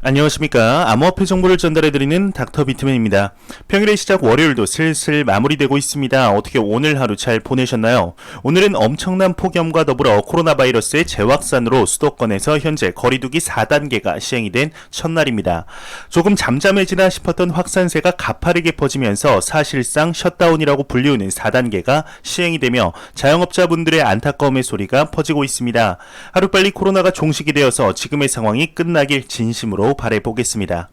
안녕하십니까. 암호화폐 정보를 전달해드리는 닥터 비트맨입니다. 평일의 시작 월요일도 슬슬 마무리되고 있습니다. 어떻게 오늘 하루 잘 보내셨나요? 오늘은 엄청난 폭염과 더불어 코로나 바이러스의 재확산으로 수도권에서 현재 거리두기 4단계가 시행이 된 첫날입니다. 조금 잠잠해지나 싶었던 확산세가 가파르게 퍼지면서 사실상 셧다운이라고 불리우는 4단계가 시행이 되며 자영업자분들의 안타까움의 소리가 퍼지고 있습니다. 하루빨리 코로나가 종식이 되어서 지금의 상황이 끝나길 진심으로 바라보겠습니다.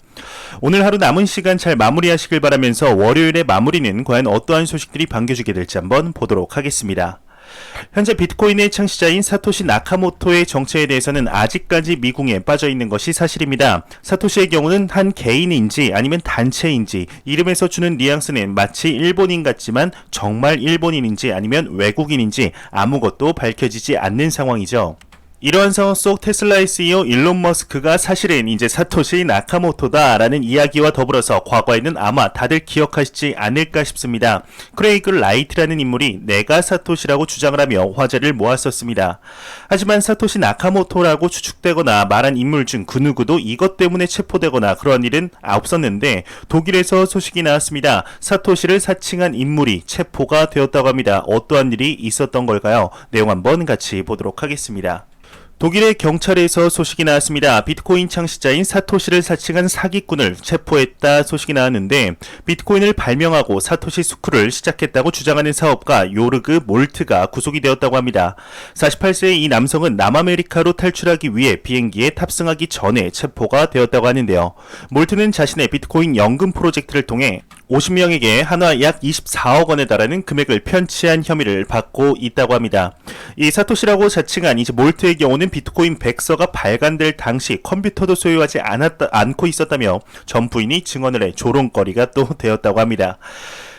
오늘 하루 남은 시간 잘 마무리하시길 바라면서 월요일의 마무리는 과연 어떠한 소식들이 반겨주게 될지 한번 보도록 하겠습니다. 현재 비트코인의 창시자인 사토시 나카모토의 정체에 대해서는 아직까지 미궁에 빠져있는 것이 사실입니다. 사토시의 경우는 한 개인인지 아니면 단체인지 이름에서 주는 뉘앙스는 마치 일본인 같지만 정말 일본인인지 아니면 외국인인지 아무것도 밝혀지지 않는 상황이죠. 이러한 상황 속 테슬라의 CEO 일론 머스크가 사실은 이제 사토시 나카모토다라는 이야기와 더불어서 과거에는 아마 다들 기억하시지 않을까 싶습니다. 크레이그 라이트라는 인물이 내가 사토시라고 주장을 하며 화제를 모았었습니다. 하지만 사토시 나카모토라고 추측되거나 말한 인물 중 그 누구도 이것 때문에 체포되거나 그런 일은 없었는데 독일에서 소식이 나왔습니다. 사토시를 사칭한 인물이 체포가 되었다고 합니다. 어떠한 일이 있었던 걸까요? 내용 한번 같이 보도록 하겠습니다. 독일의 경찰에서 소식이 나왔습니다. 비트코인 창시자인 사토시를 사칭한 사기꾼을 체포했다 소식이 나왔는데 비트코인을 발명하고 사토시 스쿨을 시작했다고 주장하는 사업가 요르그 몰트가 구속이 되었다고 합니다. 48세의 이 남성은 남아메리카로 탈출하기 위해 비행기에 탑승하기 전에 체포가 되었다고 하는데요. 몰트는 자신의 비트코인 연금 프로젝트를 통해 50명에게 한화 약 24억 원에 달하는 금액을 편취한 혐의를 받고 있다고 합니다. 이 사토시라고 자칭한 이제 몰트의 경우는 비트코인 100서가 발간될 당시 컴퓨터도 소유하지 않고 있었다며 전 부인이 증언을 해 조롱거리가 또 되었다고 합니다.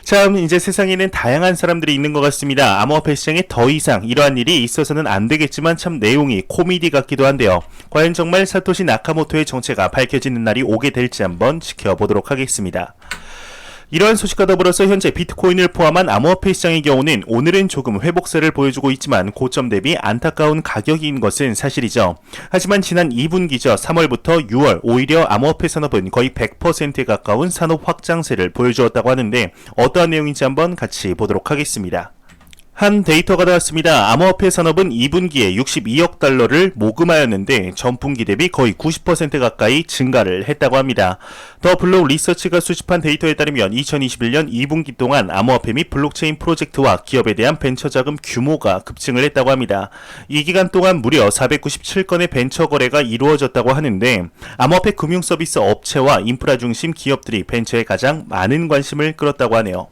참 이제 세상에는 다양한 사람들이 있는 것 같습니다. 암호화폐 시장에 더 이상 이러한 일이 있어서는 안 되겠지만 참 내용이 코미디 같기도 한데요. 과연 정말 사토시 나카모토의 정체가 밝혀지는 날이 오게 될지 한번 지켜보도록 하겠습니다. 이러한 소식과 더불어서 현재 비트코인을 포함한 암호화폐 시장의 경우는 오늘은 조금 회복세를 보여주고 있지만 고점 대비 안타까운 가격인 것은 사실이죠. 하지만 지난 2분기죠. 3월부터 6월 오히려 암호화폐 산업은 거의 100%에 가까운 산업 확장세를 보여주었다고 하는데 어떠한 내용인지 한번 같이 보도록 하겠습니다. 한 데이터가 나왔습니다. 암호화폐 산업은 2분기에 62억 달러를 모금하였는데 전분기 대비 거의 90% 가까이 증가를 했다고 합니다. 더 블록 리서치가 수집한 데이터에 따르면 2021년 2분기 동안 암호화폐 및 블록체인 프로젝트와 기업에 대한 벤처 자금 규모가 급증을 했다고 합니다. 이 기간 동안 무려 497건의 벤처 거래가 이루어졌다고 하는데 암호화폐 금융 서비스 업체와 인프라 중심 기업들이 벤처에 가장 많은 관심을 끌었다고 하네요.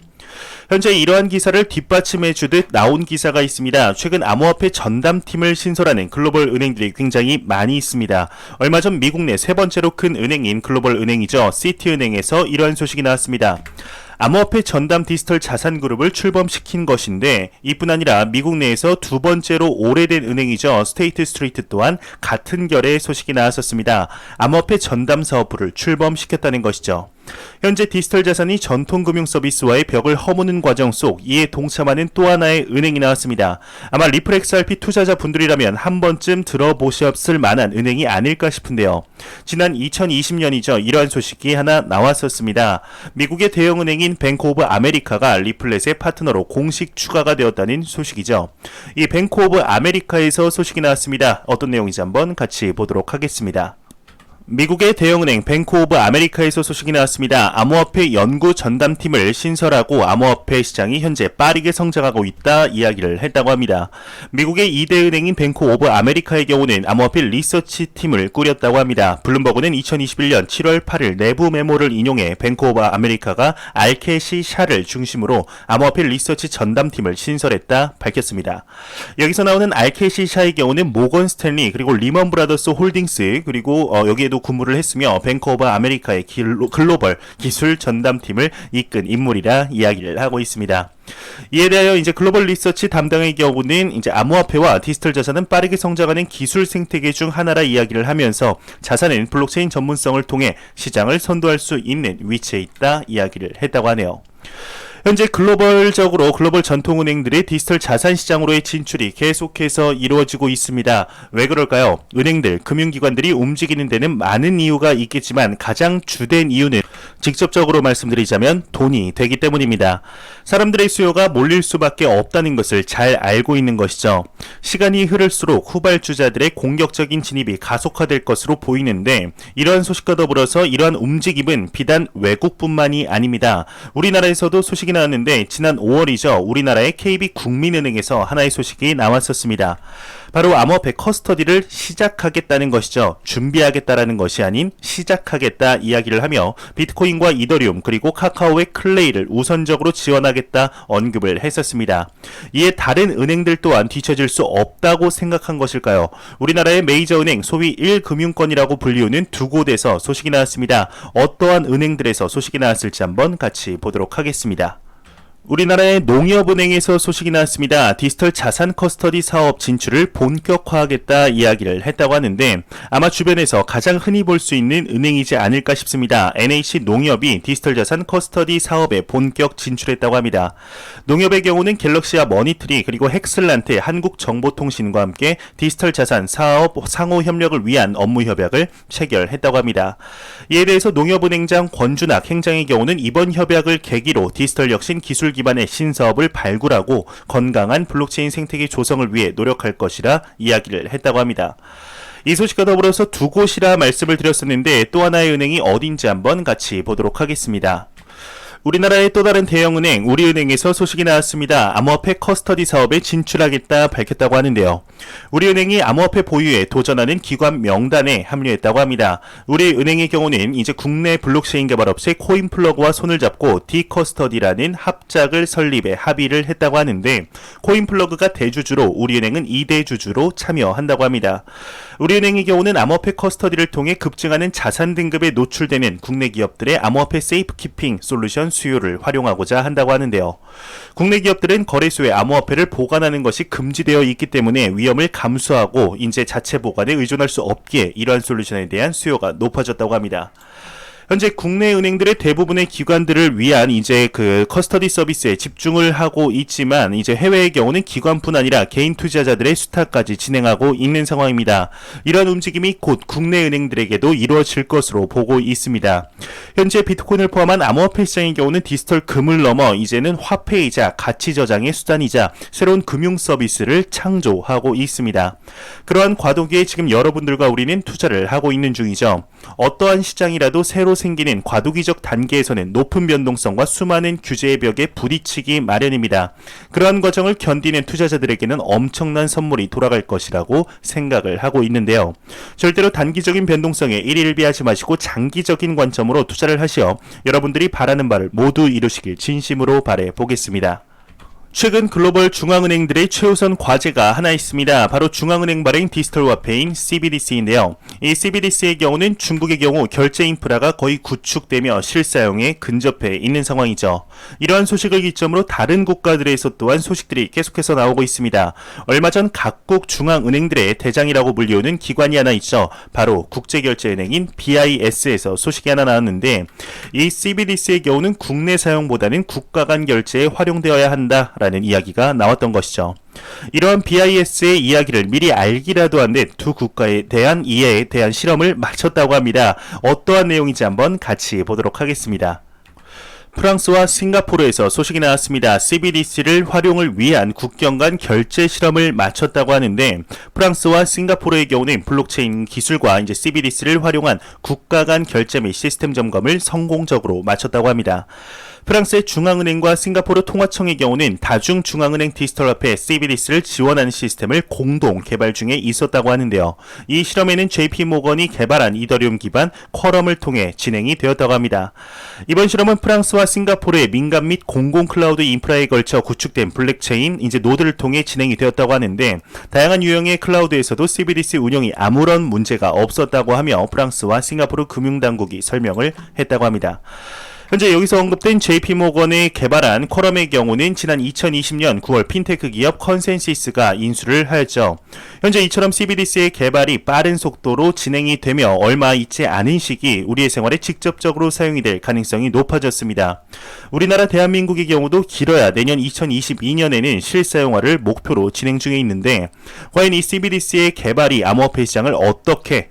현재 이러한 기사를 뒷받침해주듯 나온 기사가 있습니다. 최근 암호화폐 전담팀을 신설하는 글로벌 은행들이 굉장히 많이 있습니다. 얼마 전 미국 내 세 번째로 큰 은행인 글로벌 은행이죠. 시티은행에서 이러한 소식이 나왔습니다. 암호화폐 전담 디지털 자산 그룹을 출범시킨 것인데 이뿐 아니라 미국 내에서 두 번째로 오래된 은행이죠. 스테이트 스트리트 또한 같은 결의 소식이 나왔었습니다. 암호화폐 전담 사업부를 출범시켰다는 것이죠. 현재 디지털 자산이 전통 금융 서비스와의 벽을 허무는 과정 속 이에 동참하는 또 하나의 은행이 나왔습니다. 아마 리플 XRP 투자자분들이라면 한 번쯤 들어보셨을 만한 은행이 아닐까 싶은데요. 지난 2020년이죠. 이러한 소식이 하나 나왔었습니다. 미국의 대형 은행인 뱅크 오브 아메리카가 리플렛의 파트너로 공식 추가가 되었다는 소식이죠. 이 뱅크 오브 아메리카에서 소식이 나왔습니다. 어떤 내용인지 한번 같이 보도록 하겠습니다. 미국의 대형은행 뱅크 오브 아메리카에서 소식이 나왔습니다. 암호화폐 연구 전담팀을 신설하고 암호화폐 시장이 현재 빠르게 성장하고 있다 이야기를 했다고 합니다. 미국의 2대 은행인 뱅크 오브 아메리카의 경우는 암호화폐 리서치 팀을 꾸렸다고 합니다. 블룸버그는 2021년 7월 8일 내부 메모를 인용해 뱅크 오브 아메리카가 알케시 샤를 중심으로 암호화폐 리서치 전담팀을 신설했다 밝혔습니다. 여기서 나오는 알케시 샤의 경우는 모건 스탠리 그리고 리먼 브라더스 홀딩스 그리고 여기에도 근무를 했으며 뱅크 오브 아메리카의 글로벌 기술 전담팀을 이끈 인물이라 이야기를 하고 있습니다. 이에 대하여 이제 글로벌 리서치 담당의 경우는 이제 암호화폐와 디지털 자산은 빠르게 성장하는 기술 생태계 중 하나라 이야기를 하면서 자산은 블록체인 전문성을 통해 시장을 선도할 수 있는 위치에 있다 이야기를 했다고 하네요. 현재 글로벌적으로 글로벌 전통은행들의 디지털 자산 시장으로의 진출이 계속해서 이루어지고 있습니다. 왜 그럴까요? 은행들, 금융기관들이 움직이는 데는 많은 이유가 있겠지만 가장 주된 이유는 직접적으로 말씀드리자면 돈이 되기 때문입니다. 사람들의 수요가 몰릴 수밖에 없다는 것을 잘 알고 있는 것이죠. 시간이 흐를수록 후발주자들의 공격적인 진입이 가속화될 것으로 보이는데 이러한 소식과 더불어서 이러한 움직임은 비단 외국뿐만이 아닙니다. 우리나라에서도 소식이 나왔는데 지난 5월이죠. 우리나라의 KB국민은행에서 하나의 소식이 나왔었습니다. 바로 암호화폐 커스터디를 시작하겠다는 것이죠. 준비하겠다라는 것이 아닌 시작하겠다 이야기를 하며 비트코인과 이더리움 그리고 카카오의 클레이를 우선적으로 지원하겠다 언급을 했었습니다. 이에 다른 은행들 또한 뒤처질 수 없다고 생각한 것일까요? 우리나라의 메이저 은행 소위 1금융권이라고 불리우는 두 곳에서 소식이 나왔습니다. 어떠한 은행들에서 소식이 나왔을지 한번 같이 보도록 하겠습니다. 우리나라의 농협은행에서 소식이 나왔습니다. 디지털 자산 커스터디 사업 진출을 본격화하겠다 이야기를 했다고 하는데 아마 주변에서 가장 흔히 볼 수 있는 은행이지 않을까 싶습니다. NH농협이 디지털 자산 커스터디 사업에 본격 진출했다고 합니다. 농협의 경우는 갤럭시와 머니트리 그리고 헥슬란트 한국정보통신과 함께 디지털 자산 사업 상호 협력을 위한 업무 협약을 체결했다고 합니다. 이에 대해서 농협은행장 권준학 행장의 경우는 이번 협약을 계기로 디지털 혁신 기술 기반의 신사업을 발굴하고 건강한 블록체인 생태계 조성을 위해 노력할 것이라 이야기를 했다고 합니다. 이 소식과 더불어서 두 곳이라 말씀을 드렸었는데 또 하나의 은행이 어딘지 한번 같이 보도록 하겠습니다. 우리나라의 또 다른 대형은행 우리은행에서 소식이 나왔습니다. 암호화폐 커스터디 사업에 진출하겠다 밝혔다고 하는데요. 우리은행이 암호화폐 보유에 도전하는 기관 명단에 합류했다고 합니다. 우리은행의 경우는 이제 국내 블록체인 개발 업체 코인플러그와 손을 잡고 디커스터디라는 합작을 설립에 합의를 했다고 하는데 코인플러그가 대주주로 우리은행은 2대 주주로 참여한다고 합니다. 우리은행의 경우는 암호화폐 커스터디를 통해 급증하는 자산 등급에 노출되는 국내 기업들의 암호화폐 세이프키핑 솔루션 수요를 활용하고자 한다고 하는데요. 국내 기업들은 거래소에 암호화폐를 보관하는 것이 금지되어 있기 때문에 위험을 감수하고 이제 자체 보관에 의존할 수 없기에 이러한 솔루션에 대한 수요가 높아졌다고 합니다. 현재 국내 은행들의 대부분의 기관들을 위한 이제 그 커스터디 서비스에 집중을 하고 있지만 이제 해외의 경우는 기관뿐 아니라 개인 투자자들의 수탁까지 진행하고 있는 상황입니다. 이런 움직임이 곧 국내 은행들에게도 이루어질 것으로 보고 있습니다. 현재 비트코인을 포함한 암호화폐 시장의 경우는 디지털 금을 넘어 이제는 화폐이자 가치 저장의 수단이자 새로운 금융 서비스를 창조하고 있습니다. 그러한 과도기에 지금 여러분들과 우리는 투자를 하고 있는 중이죠. 어떠한 시장이라도 새로 생기는 과도기적 단계에서는 높은 변동성과 수많은 규제의 벽에 부딪히기 마련입니다. 그러한 과정을 견디는 투자자들에게는 엄청난 선물이 돌아갈 것이라고 생각을 하고 있는데요. 절대로 단기적인 변동성에 일일비하지 마시고 장기적인 관점으로 투자를 하시어 여러분들이 바라는 바를 모두 이루시길 진심으로 바라보겠습니다. 최근 글로벌 중앙은행들의 최우선 과제가 하나 있습니다. 바로 중앙은행 발행 디지털 화폐인 CBDC인데요. 이 CBDC의 경우는 중국의 경우 결제 인프라가 거의 구축되며 실사용에 근접해 있는 상황이죠. 이러한 소식을 기점으로 다른 국가들에서 또한 소식들이 계속해서 나오고 있습니다. 얼마 전 각국 중앙은행들의 대장이라고 불리우는 기관이 하나 있죠. 바로 국제결제은행인 BIS에서 소식이 하나 나왔는데 이 CBDC의 경우는 국내 사용보다는 국가 간 결제에 활용되어야 한다 라는 이야기가 나왔던 것이죠. 이러한 BIS의 이야기를 미리 알기라도 한 듯 두 국가에 대한 이해에 대한 실험을 마쳤다고 합니다. 어떠한 내용인지 한번 같이 보도록 하겠습니다. 프랑스와 싱가포르에서 소식이 나왔습니다. CBDC를 활용을 위한 국경 간 결제 실험을 마쳤다고 하는데 프랑스와 싱가포르의 경우는 블록체인 기술과 이제 CBDC를 활용한 국가 간 결제 및 시스템 점검을 성공적으로 마쳤다고 합니다. 프랑스의 중앙은행과 싱가포르 통화청의 경우는 다중중앙은행 디지털 화폐 CBDC를 지원하는 시스템을 공동 개발 중에 있었다고 하는데요. 이 실험에는 JP모건이 개발한 이더리움 기반 쿼럼을 통해 진행이 되었다고 합니다. 이번 실험은 프랑스와 싱가포르의 민간 및 공공 클라우드 인프라에 걸쳐 구축된 블록체인 이제 노드를 통해 진행이 되었다고 하는데 다양한 유형의 클라우드에서도 CBDC 운영이 아무런 문제가 없었다고 하며 프랑스와 싱가포르 금융당국이 설명을 했다고 합니다. 현재 여기서 언급된 JP모건이 개발한 쿼럼의 경우는 지난 2020년 9월 핀테크 기업 컨센시스가 인수를 하였죠. 현재 이처럼 CBDC의 개발이 빠른 속도로 진행이 되며 얼마 있지 않은 시기 우리의 생활에 직접적으로 사용이 될 가능성이 높아졌습니다. 우리나라 대한민국의 경우도 길어야 내년 2022년에는 실사용화를 목표로 진행 중에 있는데 과연 이 CBDC의 개발이 암호화폐 시장을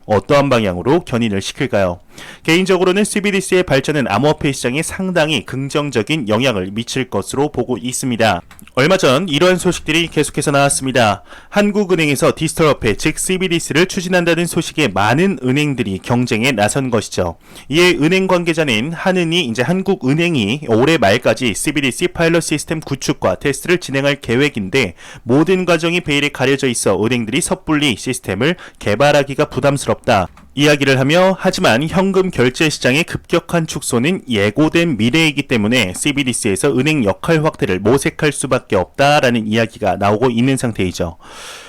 어떠한 방향으로 견인을 시킬까요? 개인적으로는 CBDC의 발전은 암호화폐 시장에 상당히 긍정적인 영향을 미칠 것으로 보고 있습니다. 얼마 전 이러한 소식들이 계속해서 나왔습니다. 한국은행에서 디지털화폐 즉 CBDC를 추진한다는 소식에 많은 은행들이 경쟁에 나선 것이죠. 이에 은행 관계자는 한국은행이 올해 말까지 CBDC 파일럿 시스템 구축과 테스트를 진행할 계획인데 모든 과정이 베일에 가려져 있어 은행들이 섣불리 시스템을 개발하기가 부담스럽다. 이야기를 하며 하지만 현금 결제 시장의 급격한 축소는 예고된 미래이기 때문에 CBDC에서 은행 역할 확대를 모색할 수밖에 없다라는 이야기가 나오고 있는 상태이죠.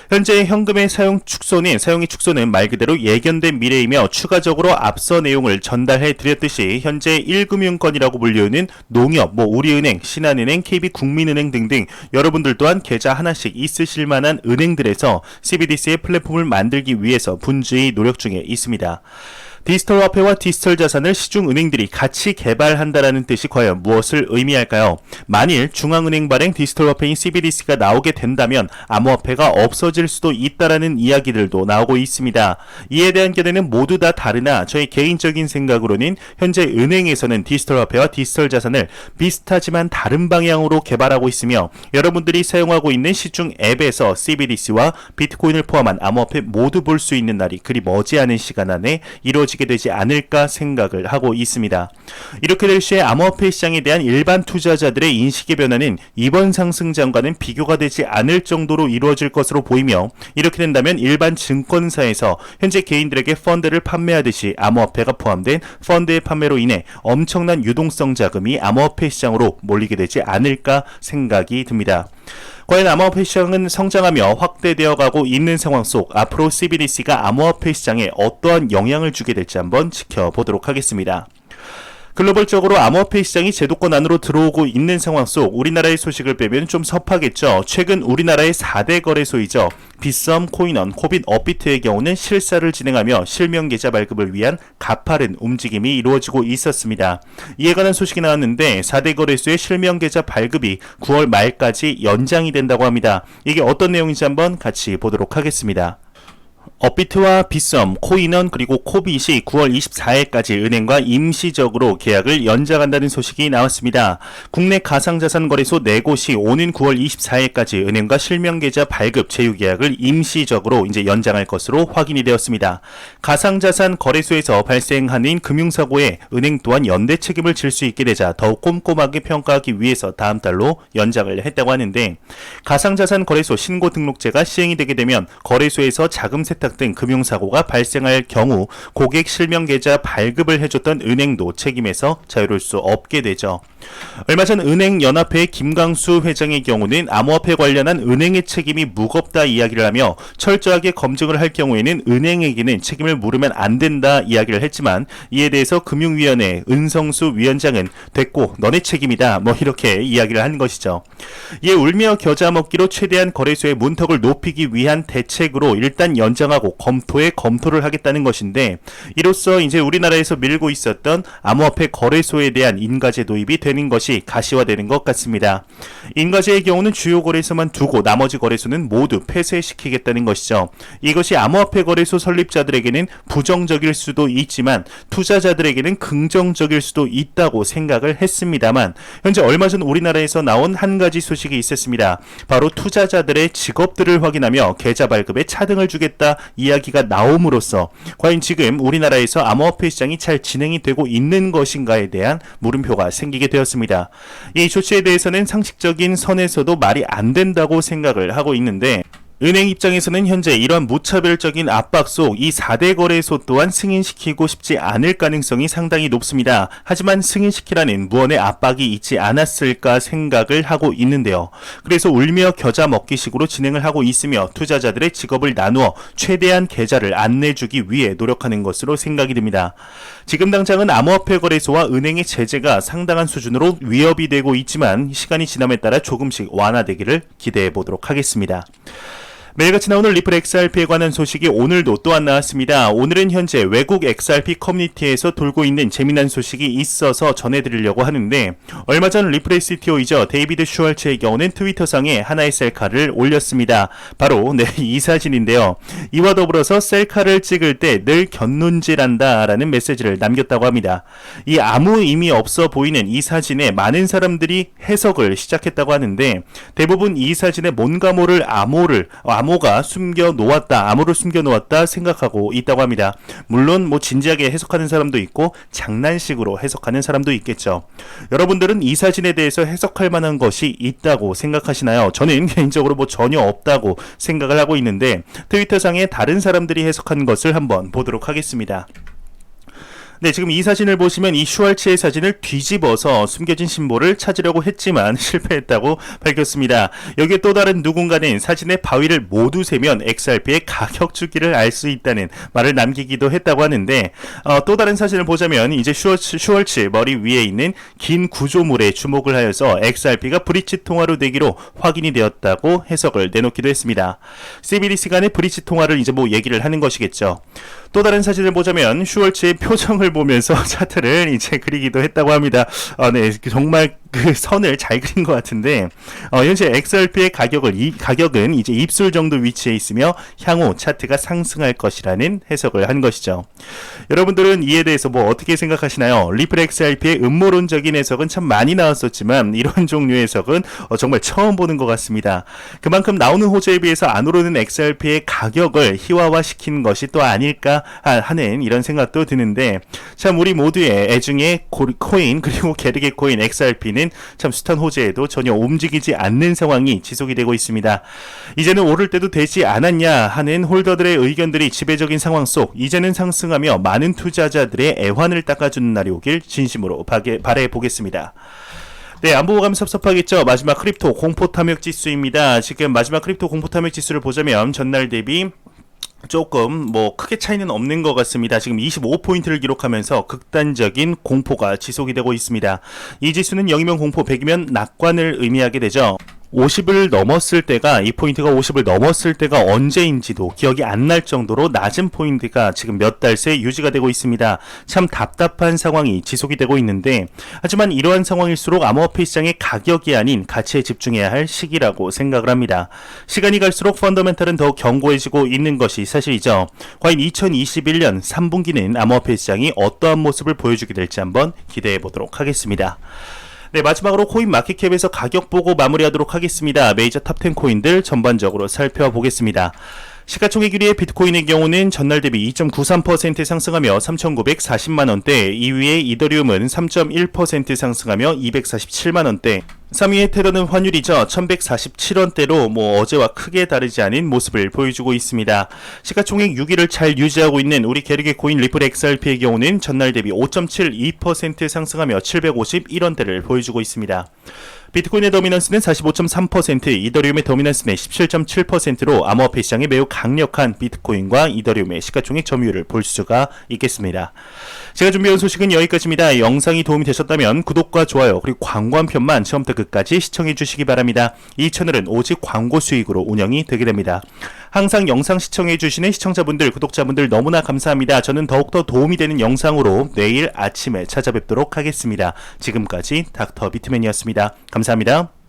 현재 현금의 사용의 축소는 말 그대로 예견된 미래이며 추가적으로 앞서 내용을 전달해 드렸듯이 현재 1금융권이라고 불리우는 농협, 우리은행, 신한은행, KB국민은행 등등 여러분들 또한 계좌 하나씩 있으실 만한 은행들에서 CBDC의 플랫폼을 만들기 위해서 분주히 노력 중에 있습니다. 디지털 화폐와 디지털 자산을 시중은행들이 같이 개발한다라는 뜻이 과연 무엇을 의미할까요? 만일 중앙은행 발행 디지털 화폐인 CBDC가 나오게 된다면 암호화폐가 없어질 수도 있다라는 이야기들도 나오고 있습니다. 이에 대한 견해는 모두 다 다르나 저희 개인적인 생각으로는 현재 은행에서는 디지털 화폐와 디지털 자산을 비슷하지만 다른 방향으로 개발하고 있으며 여러분들이 사용하고 있는 시중 앱에서 CBDC와 비트코인을 포함한 암호화폐 모두 볼 수 있는 날이 그리 머지않은 시간 안에 이루어지게 되지 않을까 생각을 하고 있습니다. 이렇게 될 시에 암호화폐 시장에 대한 일반 투자자들의 인식의 변화는 이번 상승장과는 비교가 되지 않을 정도로 이루어질 것으로 보이며 이렇게 된다면 일반 증권사에서 현재 개인들에게 펀드를 판매하듯이 암호화폐가 포함된 펀드의 판매로 인해 엄청난 유동성 자금이 암호화폐 시장으로 몰리게 되지 않을까 생각이 듭니다. 과연 암호화폐 시장은 성장하며 확대되어 가고 있는 상황 속 앞으로 CBDC가 암호화폐 시장에 어떠한 영향을 주게 될지 한번 지켜보도록 하겠습니다. 글로벌적으로 암호화폐 시장이 제도권 안으로 들어오고 있는 상황 속 우리나라의 소식을 빼면 좀 섭하겠죠. 최근 우리나라의 4대 거래소이죠. 빗썸, 코인원, 코빗, 업비트의 경우는 실사를 진행하며 실명 계좌 발급을 위한 가파른 움직임이 이루어지고 있었습니다. 이에 관한 소식이 나왔는데 4대 거래소의 실명 계좌 발급이 9월 말까지 연장이 된다고 합니다. 이게 어떤 내용인지 한번 같이 보도록 하겠습니다. 업비트와 빗썸, 코인원 그리고 코빗이 9월 24일까지 은행과 임시적으로 계약을 연장한다는 소식이 나왔습니다. 국내 가상자산 거래소 4곳이 오는 9월 24일까지 은행과 실명계좌 발급 제휴 계약을 임시적으로 연장할 것으로 확인이 되었습니다. 가상자산 거래소에서 발생하는 금융사고에 은행 또한 연대 책임을 질 수 있게 되자 더욱 꼼꼼하게 평가하기 위해서 다음 달로 연장을 했다고 하는데 가상자산 거래소 신고 등록제가 시행이 되게 되면 거래소에서 자금 세탁 등 금융사고가 발생할 경우 고객 실명계좌 발급을 해줬던 은행도 책임에서 자유로울 수 없게 되죠. 얼마 전 은행연합회 김강수 회장의 경우는 암호화폐 관련한 은행의 책임이 무겁다 이야기를 하며 철저하게 검증을 할 경우에는 은행에게는 책임을 물으면 안 된다 이야기를 했지만 이에 대해서 금융위원회 은성수 위원장은 됐고 너네 책임이다 이렇게 이야기를 한 것이죠. 이에 울며 겨자 먹기로 최대한 거래소의 문턱을 높이기 위한 대책으로 일단 연장하고 검토를 하겠다는 것인데 이로써 이제 우리나라에서 밀고 있었던 암호화폐 거래소에 대한 인가제 도입이 되는 것이 가시화되는 것 같습니다. 인가제의 경우는 주요 거래소만 두고 나머지 거래소는 모두 폐쇄시키겠다는 것이죠. 이것이 암호화폐 거래소 설립자들에게는 부정적일 수도 있지만 투자자들에게는 긍정적일 수도 있다고 생각을 했습니다만 현재 얼마 전 우리나라에서 나온 한 가지 소식이 있었습니다. 바로 투자자들의 직업들을 확인하며 계좌 발급에 차등을 주겠다 이야기가 나옴으로써 과연 지금 우리나라에서 암호화폐 시장이 잘 진행이 되고 있는 것인가에 대한 물음표가 생기게 되었습니다. 이 조치에 대해서는 상식적인 선에서도 말이 안 된다고 생각을 하고 있는데 은행 입장에서는 현재 이러한 무차별적인 압박 속 이 4대 거래소 또한 승인시키고 싶지 않을 가능성이 상당히 높습니다. 하지만 승인시키라는 무언의 압박이 있지 않았을까 생각을 하고 있는데요. 그래서 울며 겨자 먹기식으로 진행을 하고 있으며 투자자들의 직업을 나누어 최대한 계좌를 안내주기 위해 노력하는 것으로 생각이 듭니다. 지금 당장은 암호화폐 거래소와 은행의 제재가 상당한 수준으로 위협이 되고 있지만 시간이 지남에 따라 조금씩 완화되기를 기대해 보도록 하겠습니다. 매일같이 나오는 리플 XRP에 관한 소식이 오늘도 또한 나왔습니다. 오늘은 현재 외국 XRP 커뮤니티에서 돌고 있는 재미난 소식이 있어서 전해드리려고 하는데, 얼마 전 리플의 CTO이죠. 데이비드 슈왈츠의 경우는 트위터상에 하나의 셀카를 올렸습니다. 바로 이 사진인데요. 이와 더불어서 셀카를 찍을 때 늘 곁눈질한다 라는 메시지를 남겼다고 합니다. 이 아무 의미 없어 보이는 이 사진에 많은 사람들이 해석을 시작했다고 하는데, 대부분 이 사진에 뭔가 모를 암호가 암호를 숨겨놓았다 생각하고 있다고 합니다. 물론 진지하게 해석하는 사람도 있고 장난식으로 해석하는 사람도 있겠죠. 여러분들은 이 사진에 대해서 해석할 만한 것이 있다고 생각하시나요? 저는 개인적으로 전혀 없다고 생각을 하고 있는데, 트위터상에 다른 사람들이 해석한 것을 한번 보도록 하겠습니다. 네, 지금 이 사진을 보시면 이 슈왈츠의 사진을 뒤집어서 숨겨진 심볼을 찾으려고 했지만 실패했다고 밝혔습니다. 여기에 또 다른 누군가는 사진의 바위를 모두 세면 XRP의 가격 주기를 알 수 있다는 말을 남기기도 했다고 하는데, 또 다른 사진을 보자면 이제 슈왈츠 머리 위에 있는 긴 구조물에 주목을 하여서 XRP가 브릿지 통화로 되기로 확인이 되었다고 해석을 내놓기도 했습니다. CBDC 간의 브릿지 통화를 이제 얘기를 하는 것이겠죠. 또 다른 사진을 보자면 슈왈츠의 표정을 보면서 차트를 이제 그리기도 했다고 합니다. 네, 정말 그 선을 잘 그린 것 같은데, 현재 XRP의 가격은 이제 입술 정도 위치에 있으며 향후 차트가 상승할 것이라는 해석을 한 것이죠. 여러분들은 이에 대해서 어떻게 생각하시나요? 리플 XRP의 음모론적인 해석은 참 많이 나왔었지만 이런 종류의 해석은 정말 처음 보는 것 같습니다. 그만큼 나오는 호재에 비해서 안 오르는 XRP의 가격을 희화화시킨 것이 또 아닐까 하는 이런 생각도 드는데, 참 우리 모두의 애중의 코인 그리고 게르게 코인 XRP는 참 숱한 호재에도 전혀 움직이지 않는 상황이 지속이 되고 있습니다. 이제는 오를 때도 되지 않았냐 하는 홀더들의 의견들이 지배적인 상황 속 이제는 상승하며 많은 투자자들의 애환을 닦아주는 날이 오길 진심으로 바라보겠습니다. 네, 안 보고 가면 섭섭하겠죠. 마지막 크립토 공포 탐욕 지수입니다. 지금 마지막 크립토 공포 탐욕 지수를 보자면 전날 대비 조금 크게 차이는 없는 것 같습니다. 지금 25포인트를 기록하면서 극단적인 공포가 지속이 되고 있습니다. 이 지수는 0이면 공포, 100이면 낙관을 의미하게 되죠. 50을 넘었을 때가, 이 포인트가 50을 넘었을 때가 언제인지도 기억이 안 날 정도로 낮은 포인트가 지금 몇 달 새 유지가 되고 있습니다. 참 답답한 상황이 지속이 되고 있는데, 하지만 이러한 상황일수록 암호화폐 시장의 가격이 아닌 가치에 집중해야 할 시기라고 생각을 합니다. 시간이 갈수록 펀더멘탈은 더 견고해지고 있는 것이 사실이죠. 과연 2021년 3분기는 암호화폐 시장이 어떠한 모습을 보여주게 될지 한번 기대해 보도록 하겠습니다. 네, 마지막으로 코인 마켓캡에서 가격 보고 마무리하도록 하겠습니다. 메이저 탑10 코인들 전반적으로 살펴보겠습니다. 시가총액 1위의 비트코인의 경우는 전날 대비 2.93% 상승하며 3,940만원대, 2위의 이더리움은 3.1% 상승하며 247만원대, 3위의 테더는 환율이죠. 1147원대로 어제와 크게 다르지 않은 모습을 보여주고 있습니다. 시가총액 6위를 잘 유지하고 있는 우리 게르게 코인 리플 XRP의 경우는 전날 대비 5.72% 상승하며 751원대를 보여주고 있습니다. 비트코인의 더미넌스는 45.3%, 이더리움의 더미넌스는 17.7%로 암호화폐 시장에 매우 강력한 비트코인과 이더리움의 시가총액 점유율을 볼 수가 있겠습니다. 제가 준비한 소식은 여기까지입니다. 영상이 도움이 되셨다면 구독과 좋아요 그리고 광고 한 편만 처음부터 끝까지 시청해 주시기 바랍니다. 이 채널은 오직 광고 수익으로 운영이 되게 됩니다. 항상 영상 시청해 주시는 시청자분들, 구독자분들 너무나 감사합니다. 저는 더욱더 도움이 되는 영상으로 내일 아침에 찾아뵙도록 하겠습니다. 지금까지 닥터 비트맨이었습니다. 감사합니다.